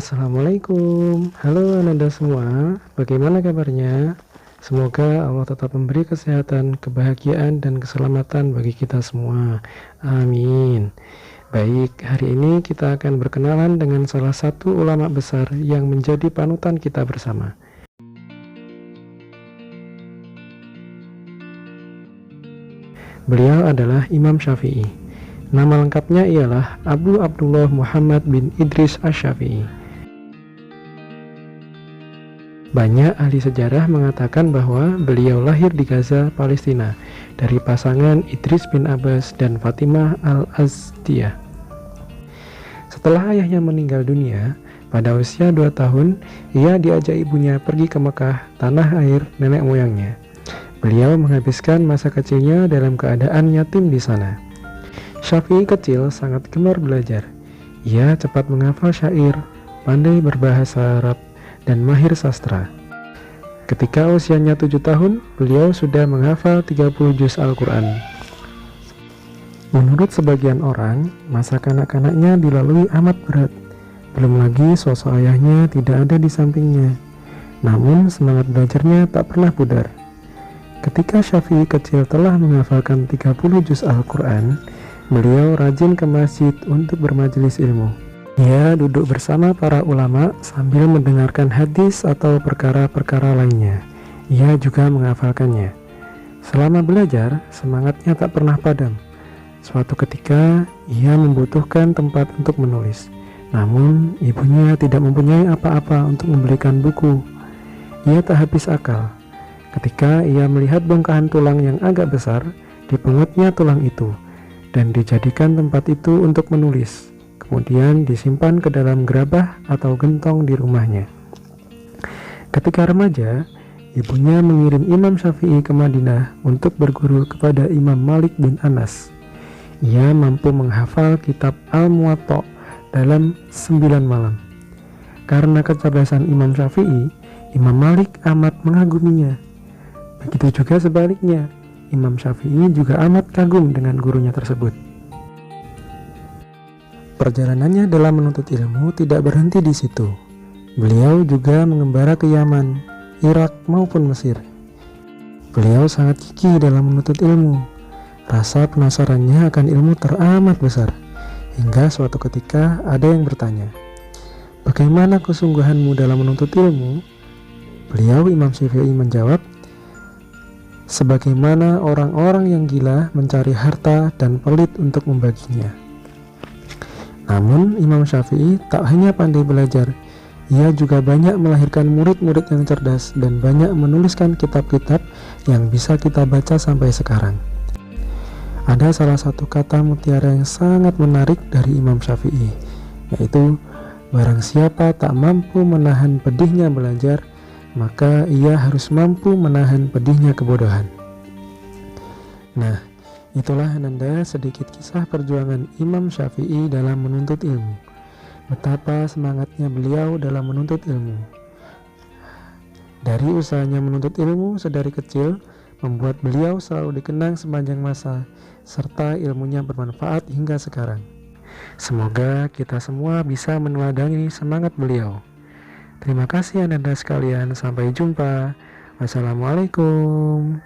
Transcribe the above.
Assalamualaikum, halo Ananda semua, bagaimana kabarnya? Semoga Allah tetap memberi kesehatan, kebahagiaan, dan keselamatan bagi kita semua. Amin. Baik, hari ini kita akan berkenalan dengan salah satu ulama besar yang menjadi panutan kita bersama. Beliau adalah Imam Syafi'i. Nama lengkapnya ialah Abu Abdullah Muhammad bin Idris Asy-Syafi'i. Banyak ahli sejarah mengatakan bahwa beliau lahir di Gaza, Palestina, dari pasangan Idris bin Abbas dan Fatimah al-Azdiyah. Setelah ayahnya meninggal dunia, pada usia 2 tahun, ia diajak ibunya pergi ke Mekah, tanah air nenek moyangnya. Beliau menghabiskan masa kecilnya dalam keadaan yatim di sana. Syafi'i kecil sangat gemar belajar. Ia cepat menghafal syair, pandai berbahasa Arab, dan mahir sastra. Ketika usianya 7 tahun, beliau sudah menghafal 30 juz Al-Quran. Menurut sebagian orang, masa kanak-kanaknya dilalui amat berat. Belum lagi sosok ayahnya tidak ada di sampingnya. Namun semangat belajarnya tak pernah pudar. Ketika Syafi'i kecil telah menghafalkan 30 juz Al-Quran, beliau rajin ke masjid untuk bermajelis ilmu. Ia duduk bersama para ulama sambil mendengarkan hadis atau perkara-perkara lainnya. Ia juga menghafalkannya. Selama belajar, semangatnya tak pernah padam. Suatu ketika, ia membutuhkan tempat untuk menulis. Namun, ibunya tidak mempunyai apa-apa untuk membelikan buku. Ia tak habis akal. Ketika ia melihat bongkahan tulang yang agak besar, dipengutnya tulang itu, dan dijadikan tempat itu untuk menulis. Kemudian disimpan ke dalam gerabah atau gentong di rumahnya. Ketika remaja, ibunya mengirim Imam Syafi'i ke Madinah untuk berguru kepada Imam Malik bin Anas. Ia mampu menghafal kitab Al-Muwatta dalam 9 malam. Karena kecerdasan Imam Syafi'i, Imam Malik amat mengaguminya. Begitu juga sebaliknya, Imam Syafi'i juga amat kagum dengan gurunya tersebut. Perjalanannya dalam menuntut ilmu tidak berhenti di situ. Beliau juga mengembara ke Yaman, Irak maupun Mesir. Beliau sangat gigih dalam menuntut ilmu. Rasa penasarannya akan ilmu teramat besar. Hingga suatu ketika ada yang bertanya, "Bagaimana kesungguhanmu dalam menuntut ilmu?" Beliau Imam Syafi'i menjawab, "Sebagaimana orang-orang yang gila mencari harta dan pelit untuk membaginya." Namun Imam Syafi'i tak hanya pandai belajar, ia juga banyak melahirkan murid-murid yang cerdas dan banyak menuliskan kitab-kitab yang bisa kita baca sampai sekarang. Ada salah satu kata mutiara yang sangat menarik dari Imam Syafi'i, yaitu, "Barang siapa tak mampu menahan pedihnya belajar, maka ia harus mampu menahan pedihnya kebodohan." Nah, itulah Ananda sedikit kisah perjuangan Imam Syafi'i dalam menuntut ilmu. Betapa semangatnya beliau dalam menuntut ilmu. Dari usahanya menuntut ilmu sedari kecil, membuat beliau selalu dikenang sepanjang masa, serta ilmunya bermanfaat hingga sekarang. Semoga kita semua bisa meneladani semangat beliau. Terima kasih Ananda sekalian, sampai jumpa. Wassalamualaikum.